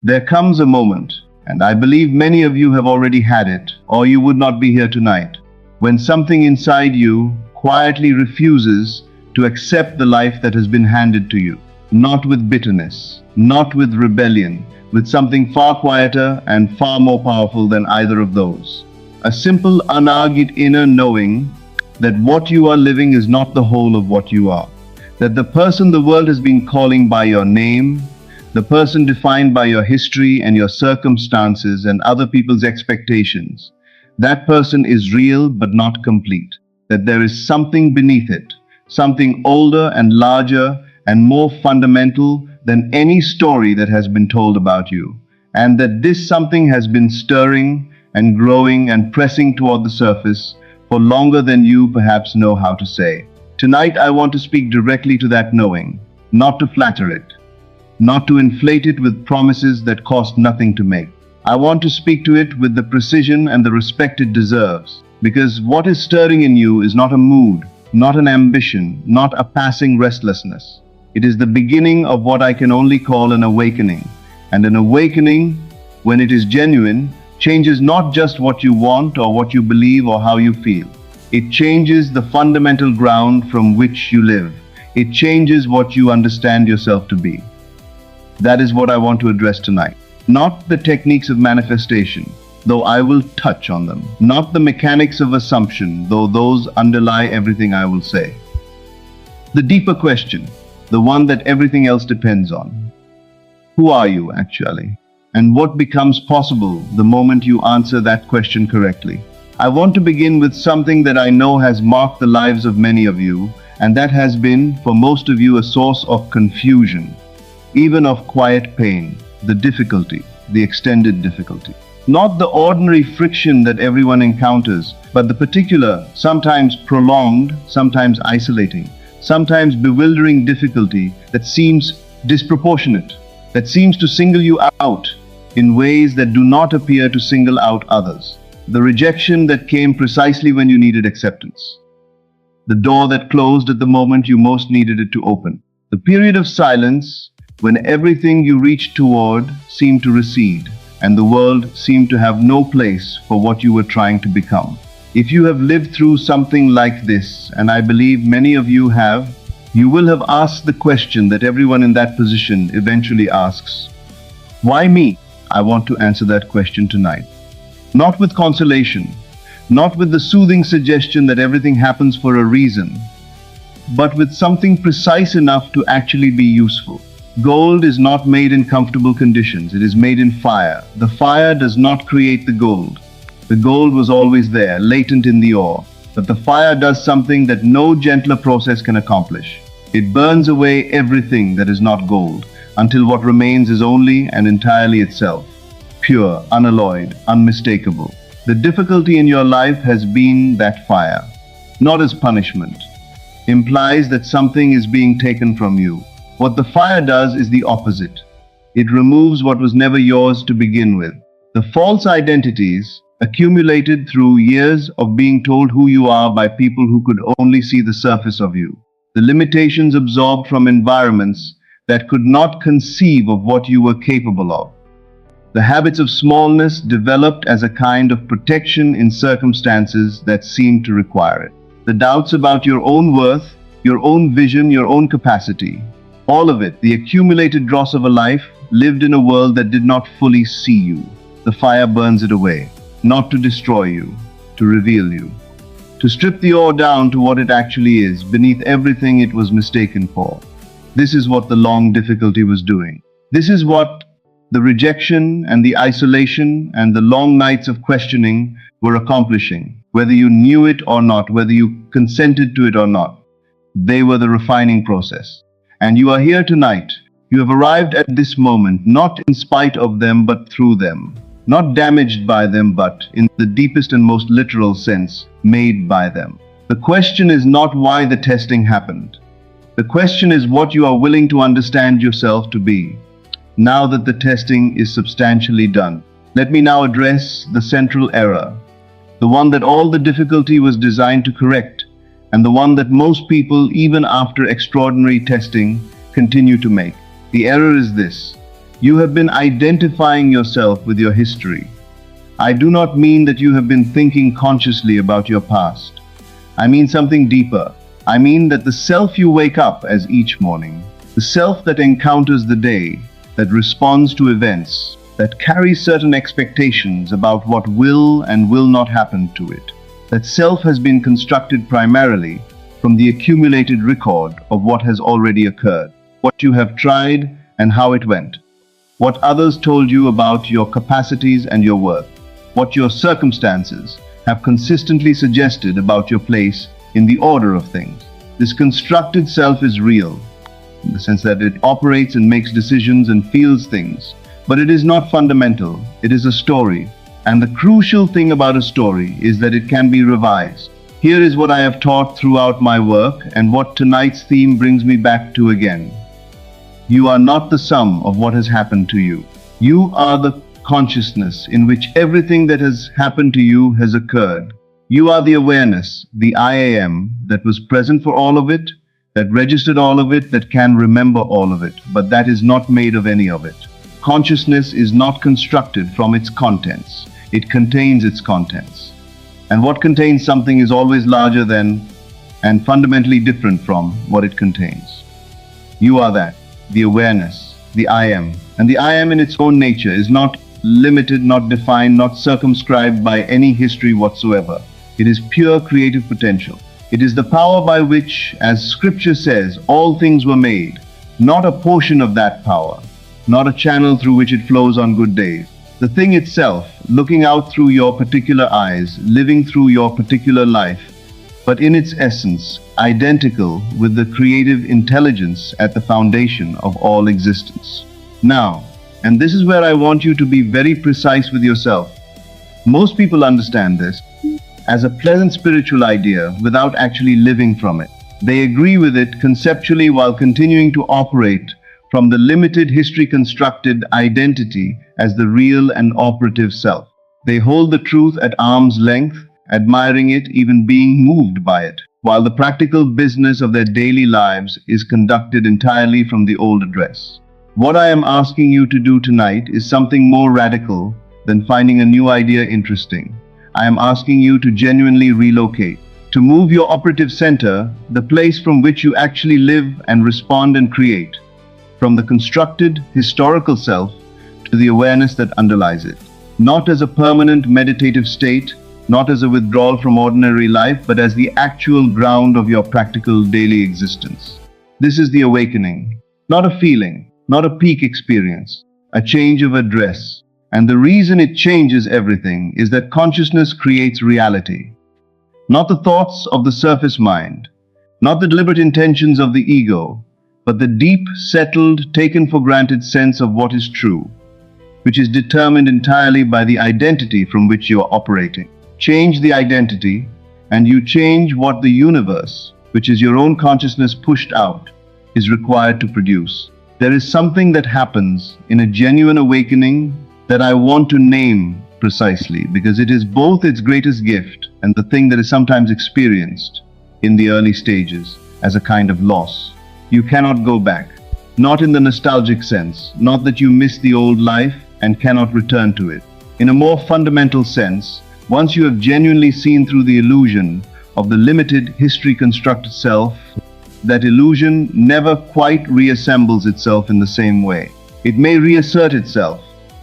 There comes a moment, and I believe many of you have already had it, or you would not be here tonight, when something inside you quietly refuses to accept the life that has been handed to you. Not with bitterness, not with rebellion, with something far quieter and far more powerful than either of those. A simple, unargued inner knowing that what you are living is not the whole of what you are. That the person the world has been calling by your name, the person defined by your history and your circumstances and other people's expectations, that person is real but not complete. That there is something beneath it, something older and larger and more fundamental than any story that has been told about you. And that this something has been stirring and growing and pressing toward the surface for longer than you perhaps know how to say. Tonight I want to speak directly to that knowing, not to flatter it, not to inflate it with promises that cost nothing to make. I want to speak to it with the precision and the respect it deserves, because what is stirring in you is not a mood, not an ambition, not a passing restlessness. It is the beginning of what I can only call an awakening. And an awakening, when it is genuine, changes not just what you want or what you believe or how you feel. It changes the fundamental ground from which you live. It changes what you understand yourself to be. That is what I want to address tonight. Not the techniques of manifestation, though I will touch on them. Not the mechanics of assumption, though those underlie everything I will say. The deeper question, the one that everything else depends on. Who are you actually? And what becomes possible the moment you answer that question correctly? I want to begin with something that I know has marked the lives of many of you, and that has been, for most of you, a source of confusion, even of quiet pain, the difficulty, the extended difficulty. Not the ordinary friction that everyone encounters, but the particular, sometimes prolonged, sometimes isolating, sometimes bewildering difficulty that seems disproportionate, that seems to single you out in ways that do not appear to single out others. The rejection that came precisely when you needed acceptance. The door that closed at the moment you most needed it to open. The period of silence when everything you reached toward seemed to recede and the world seemed to have no place for what you were trying to become. If you have lived through something like this, and I believe many of you have, you will have asked the question that everyone in that position eventually asks. Why me? I want to answer that question tonight. Not with consolation, not with the soothing suggestion that everything happens for a reason, but with something precise enough to actually be useful. Gold is not made in comfortable conditions, it is made in fire. The fire does not create the gold. The gold was always there, latent in the ore, but the fire does something that no gentler process can accomplish. It burns away everything that is not gold, until what remains is only and entirely itself. Pure, unalloyed, unmistakable. The difficulty in your life has been that fire, not as punishment. Implies that something is being taken from you. What the fire does is the opposite. It removes what was never yours to begin with. The false identities accumulated through years of being told who you are by people who could only see the surface of you. The limitations absorbed from environments that could not conceive of what you were capable of. The habits of smallness developed as a kind of protection in circumstances that seemed to require it. The doubts about your own worth, your own vision, your own capacity. All of it, the accumulated dross of a life lived in a world that did not fully see you. The fire burns it away, not to destroy you, to reveal you. To strip the ore down to what it actually is, beneath everything it was mistaken for. This is what the long difficulty was doing. This is what the rejection and the isolation and the long nights of questioning were accomplishing. Whether you knew it or not, whether you consented to it or not, they were the refining process. And you are here tonight. You have arrived at this moment, not in spite of them, but through them. Not damaged by them, but, in the deepest and most literal sense, made by them. The question is not why the testing happened. The question is what you are willing to understand yourself to be. Now that the testing is substantially done, let me now address the central error, the one that all the difficulty was designed to correct, and the one that most people, even after extraordinary testing, continue to make. The error is this: You have been identifying yourself with your history. I do not mean that you have been thinking consciously about your past. I mean something deeper. I mean that the self you wake up as each morning, the self that encounters the day, that responds to events, that carries certain expectations about what will and will not happen to it, that self has been constructed primarily from the accumulated record of what has already occurred, what you have tried and how it went, what others told you about your capacities and your worth, what your circumstances have consistently suggested about your place in the order of things. This constructed self is real, in the sense that it operates and makes decisions and feels things, but it is not fundamental. It is a story. And the crucial thing about a story is that it can be revised. Here is what I have taught throughout my work and what tonight's theme brings me back to again. You are not the sum of what has happened to you. You are the consciousness in which everything that has happened to you has occurred. You are the awareness, the I am, that was present for all of it, that registered all of it, that can remember all of it, but that is not made of any of it. Consciousness is not constructed from its contents. It contains its contents. And what contains something is always larger than and fundamentally different from what it contains. You are that, the awareness, the I am. And the I am in its own nature is not limited, not defined, not circumscribed by any history whatsoever. It is pure creative potential. It is the power by which, as scripture says, all things were made, not a portion of that power, not a channel through which it flows on good days. The thing itself, looking out through your particular eyes, living through your particular life, but in its essence, identical with the creative intelligence at the foundation of all existence. Now, and this is where I want you to be very precise with yourself. Most people understand this as a pleasant spiritual idea without actually living from it. They agree with it conceptually while continuing to operate from the limited history-constructed identity as the real and operative self. They hold the truth at arm's length, admiring it, even being moved by it, while the practical business of their daily lives is conducted entirely from the old address. What I am asking you to do tonight is something more radical than finding a new idea interesting. I am asking you to genuinely relocate, to move your operative center, the place from which you actually live and respond and create, from the constructed historical self to the awareness that underlies it. Not as a permanent meditative state, not as a withdrawal from ordinary life, but as the actual ground of your practical daily existence. This is the awakening, not a feeling, not a peak experience, a change of address. And the reason it changes everything is that consciousness creates reality. Not the thoughts of the surface mind, not the deliberate intentions of the ego, but the deep, settled, taken for granted sense of what is true, which is determined entirely by the identity from which you are operating. Change the identity, and you change what the universe, which is your own consciousness pushed out, is required to produce. There is something that happens in a genuine awakening that I want to name precisely, because it is both its greatest gift and the thing that is sometimes experienced in the early stages as a kind of loss. You cannot go back, not in the nostalgic sense, not that you miss the old life and cannot return to it. In a more fundamental sense, once you have genuinely seen through the illusion of the limited history-constructed self, that illusion never quite reassembles itself in the same way. It may reassert itself.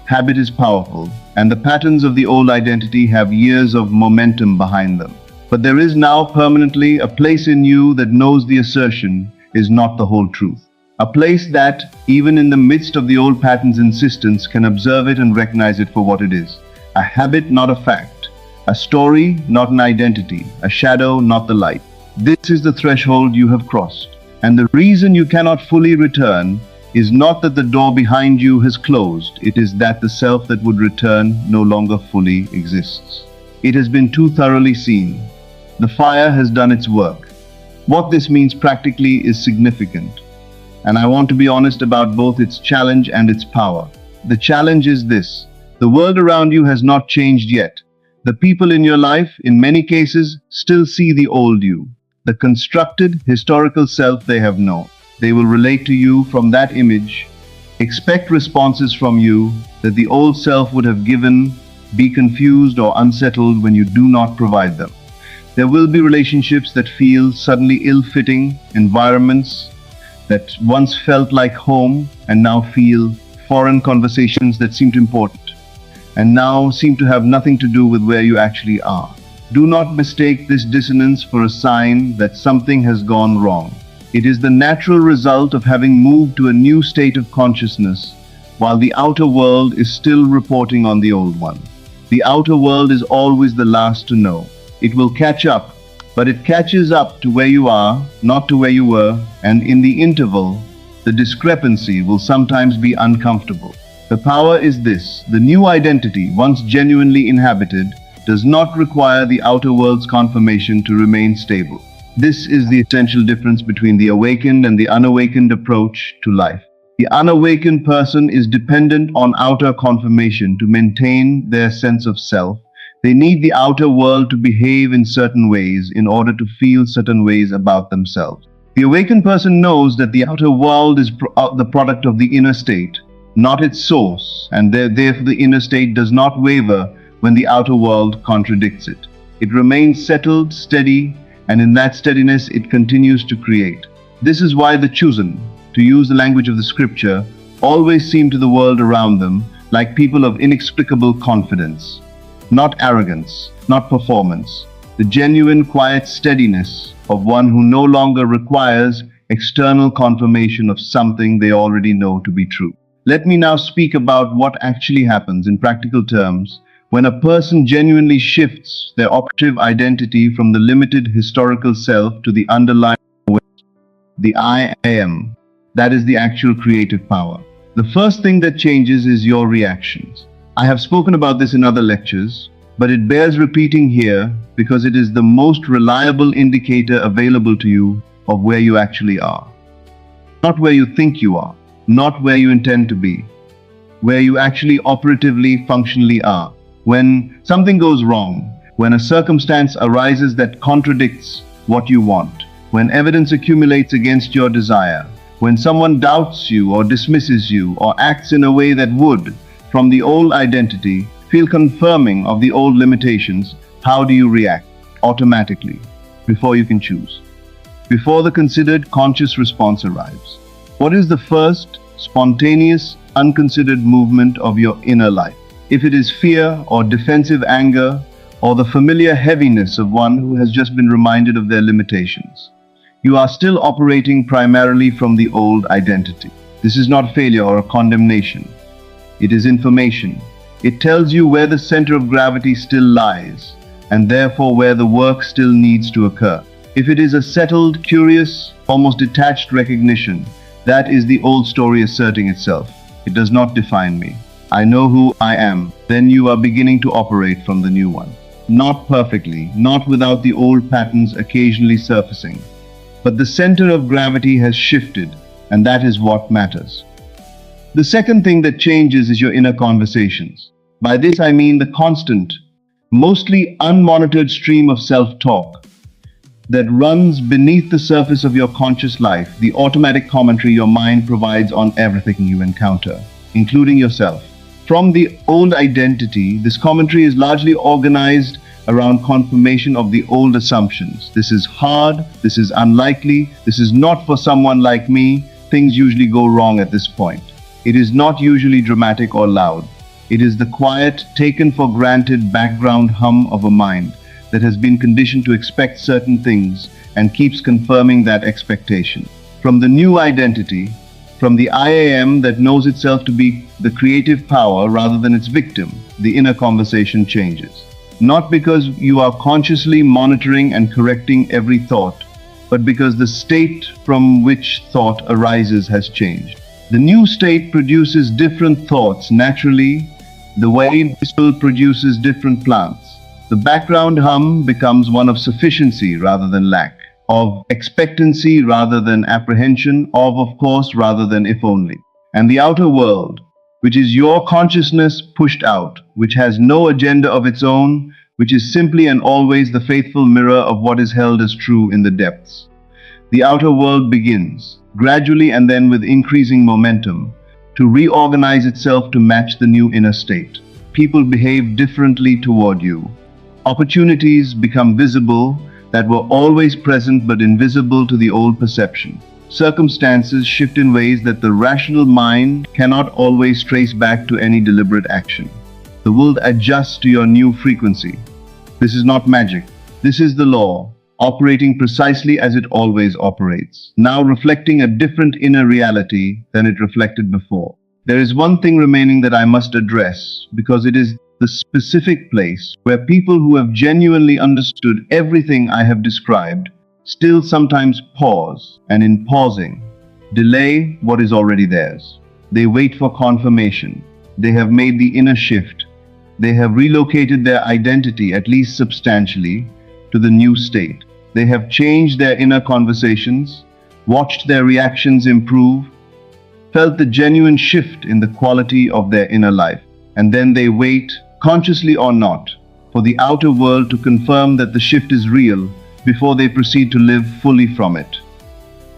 Habit is powerful, and the patterns of the old identity have years of momentum behind them. But there is now permanently a place in you that knows the assertion is not the whole truth. A place that, even in the midst of the old pattern's insistence, can observe it and recognize it for what it is. A habit, not a fact. A story, not an identity. A shadow, not the light. This is the threshold you have crossed. And the reason you cannot fully return is not that the door behind you has closed. It is that the self that would return no longer fully exists. It has been too thoroughly seen. The fire has done its work. What this means practically is significant. And I want to be honest about both its challenge and its power. The challenge is this: the world around you has not changed yet. The people in your life, in many cases, still see the old you, the constructed historical self they have known. They will relate to you from that image, expect responses from you that the old self would have given, be confused or unsettled when you do not provide them. There will be relationships that feel suddenly ill-fitting, environments that once felt like home and now feel foreign, conversations that seemed important and now seem to have nothing to do with where you actually are. Do not mistake this dissonance for a sign that something has gone wrong. It is the natural result of having moved to a new state of consciousness while the outer world is still reporting on the old one. The outer world is always the last to know. It will catch up, but it catches up to where you are, not to where you were, and in the interval, the discrepancy will sometimes be uncomfortable. The power is this: the new identity, once genuinely inhabited, does not require the outer world's confirmation to remain stable. This is the essential difference between the awakened and the unawakened approach to life. The unawakened person is dependent on outer confirmation to maintain their sense of self. They need the outer world to behave in certain ways in order to feel certain ways about themselves. The awakened person knows that the outer world is the product of the inner state, not its source, and therefore the inner state does not waver when the outer world contradicts it. It remains settled, steady, and in that steadiness it continues to create. This is why the chosen, to use the language of the scripture, always seem to the world around them like people of inexplicable confidence. Not arrogance, not performance, the genuine quiet steadiness of one who no longer requires external confirmation of something they already know to be true. Let me now speak about what actually happens in practical terms when a person genuinely shifts their operative identity from the limited historical self to the underlying, the I am. That is the actual creative power. The first thing that changes is your reactions. I have spoken about this in other lectures, but it bears repeating here because it is the most reliable indicator available to you of where you actually are. Not where you think you are, not where you intend to be, where you actually operatively, functionally are. When something goes wrong, when a circumstance arises that contradicts what you want, when evidence accumulates against your desire, when someone doubts you or dismisses you or acts in a way that would, from the old identity, feel confirming of the old limitations, how do you react? Automatically, before you can choose. Before the considered, conscious response arrives. What is the first, spontaneous, unconsidered movement of your inner life? If it is fear or defensive anger or the familiar heaviness of one who has just been reminded of their limitations, you are still operating primarily from the old identity. This is not failure or a condemnation. It is information. It tells you where the center of gravity still lies, and therefore where the work still needs to occur. If it is a settled, curious, almost detached recognition, that is the old story asserting itself. It does not define me. I know who I am. Then you are beginning to operate from the new one. Not perfectly, not without the old patterns occasionally surfacing. But the center of gravity has shifted, and that is what matters. The second thing that changes is your inner conversations. By this I mean the constant, mostly unmonitored stream of self-talk that runs beneath the surface of your conscious life, the automatic commentary your mind provides on everything you encounter, including yourself. From the old identity, this commentary is largely organized around confirmation of the old assumptions. This is hard, this is unlikely, this is not for someone like me. Things usually go wrong at this point. It is not usually dramatic or loud. It is the quiet, taken for granted background hum of a mind that has been conditioned to expect certain things and keeps confirming that expectation. From the new identity, from the I am that knows itself to be the creative power rather than its victim, the inner conversation changes. Not because you are consciously monitoring and correcting every thought, but because the state from which thought arises has changed. The new state produces different thoughts naturally, the way soil produces different plants. The background hum becomes one of sufficiency rather than lack, of expectancy rather than apprehension, of course rather than if only. And the outer world, which is your consciousness pushed out, which has no agenda of its own, which is simply and always the faithful mirror of what is held as true in the depths. The outer world begins, gradually and then with increasing momentum, to reorganize itself to match the new inner state. People behave differently toward you. Opportunities become visible that were always present but invisible to the old perception. Circumstances shift in ways that the rational mind cannot always trace back to any deliberate action. The world adjusts to your new frequency. This is not magic. This is the law, operating precisely as it always operates, now reflecting a different inner reality than it reflected before. There is one thing remaining that I must address, because it is the specific place where people who have genuinely understood everything I have described still sometimes pause, and in pausing, delay what is already theirs. They wait for confirmation. They have made the inner shift. They have relocated their identity, at least substantially, to the new state. They have changed their inner conversations, watched their reactions improve, felt the genuine shift in the quality of their inner life. And then they wait, consciously or not, for the outer world to confirm that the shift is real before they proceed to live fully from it.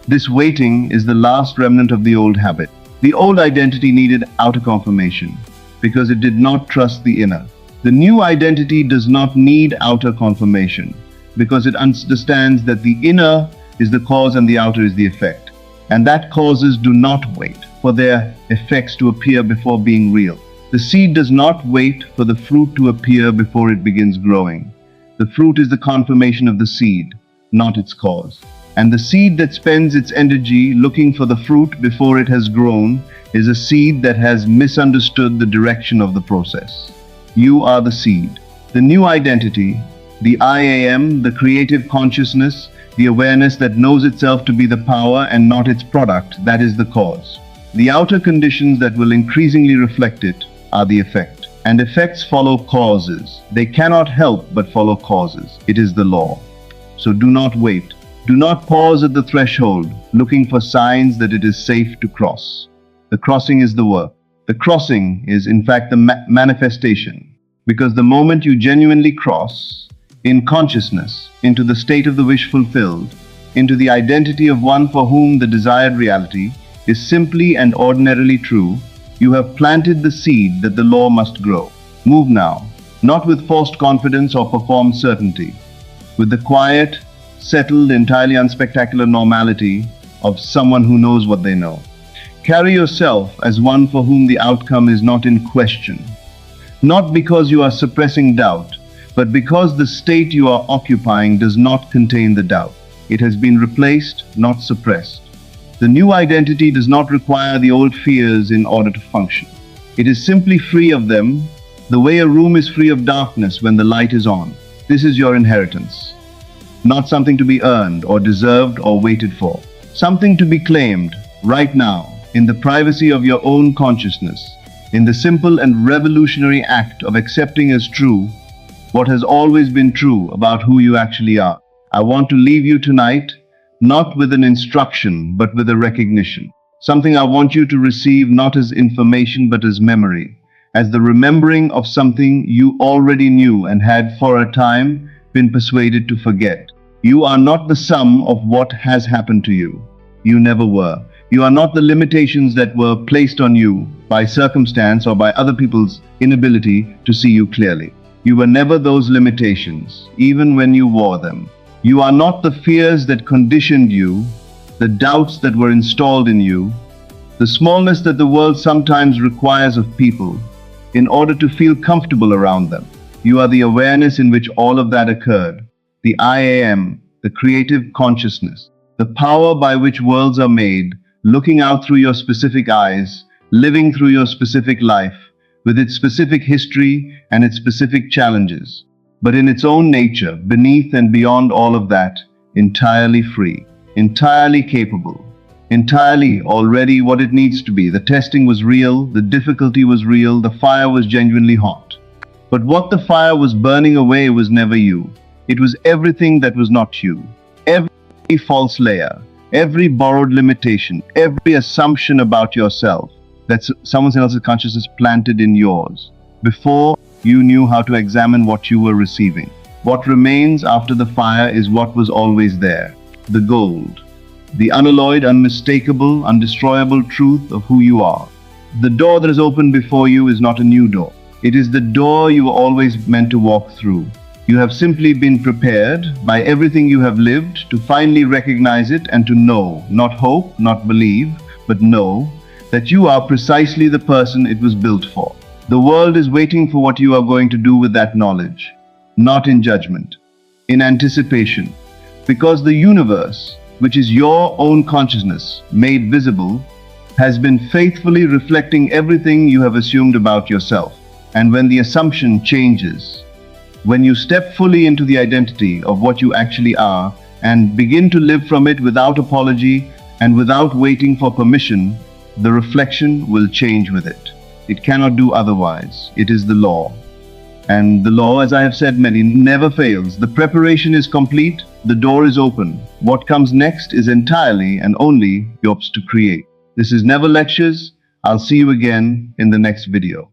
This waiting is the last remnant of the old habit. The old identity needed outer confirmation because it did not trust the inner. The new identity does not need outer confirmation because it understands that the inner is the cause and the outer is the effect. And that causes do not wait for their effects to appear before being real. The seed does not wait for the fruit to appear before it begins growing. The fruit is the confirmation of the seed, not its cause. And the seed that spends its energy looking for the fruit before it has grown is a seed that has misunderstood the direction of the process. You are the seed. The new identity, the I am, the creative consciousness, the awareness that knows itself to be the power and not its product, that is the cause. The outer conditions that will increasingly reflect it are the effect. And effects follow causes. They cannot help but follow causes. It is the law. So do not wait. Do not pause at the threshold, looking for signs that it is safe to cross. The crossing is the work. The crossing is, in fact, the manifestation. Because the moment you genuinely cross, in consciousness, into the state of the wish fulfilled, into the identity of one for whom the desired reality is simply and ordinarily true, you have planted the seed that the law must grow. Move now, not with forced confidence or performed certainty, with the quiet, settled, entirely unspectacular normality of someone who knows what they know. Carry yourself as one for whom the outcome is not in question, not because you are suppressing doubt, but because the state you are occupying does not contain the doubt. It has been replaced, not suppressed. The new identity does not require the old fears in order to function. It is simply free of them, the way a room is free of darkness when the light is on. This is your inheritance. Not something to be earned or deserved or waited for. Something to be claimed right now in the privacy of your own consciousness, in the simple and revolutionary act of accepting as true what has always been true about who you actually are. I want to leave you tonight not with an instruction, but with a recognition. Something I want you to receive not as information, but as memory, as the remembering of something you already knew and had for a time been persuaded to forget. You are not the sum of what has happened to you. You never were. You are not the limitations that were placed on you by circumstance or by other people's inability to see you clearly. You were never those limitations, even when you wore them. You are not the fears that conditioned you, the doubts that were installed in you, the smallness that the world sometimes requires of people in order to feel comfortable around them. You are the awareness in which all of that occurred, the I am, the creative consciousness, the power by which worlds are made, looking out through your specific eyes, living through your specific life, with its specific history and its specific challenges, but in its own nature, beneath and beyond all of that, entirely free, entirely capable, entirely already what it needs to be. The testing was real, the difficulty was real, the fire was genuinely hot. But what the fire was burning away was never you. It was everything that was not you. Every false layer, every borrowed limitation, every assumption about yourself that someone else's consciousness planted in yours before you knew how to examine what you were receiving. What remains after the fire is what was always there, the gold, the unalloyed, unmistakable, undestroyable truth of who you are. The door that is open before you is not a new door. It is the door you were always meant to walk through. You have simply been prepared by everything you have lived to finally recognize it and to know, not hope, not believe, but know that you are precisely the person it was built for. The world is waiting for what you are going to do with that knowledge, not in judgment, in anticipation, because the universe, which is your own consciousness made visible, has been faithfully reflecting everything you have assumed about yourself. And when the assumption changes, when you step fully into the identity of what you actually are and begin to live from it without apology and without waiting for permission, the reflection will change with it. It cannot do otherwise. It is the law. And the law, as I have said many, never fails. The preparation is complete, the door is open. What comes next is entirely and only yours to create. This is Neville Lectures. I'll see you again in the next video.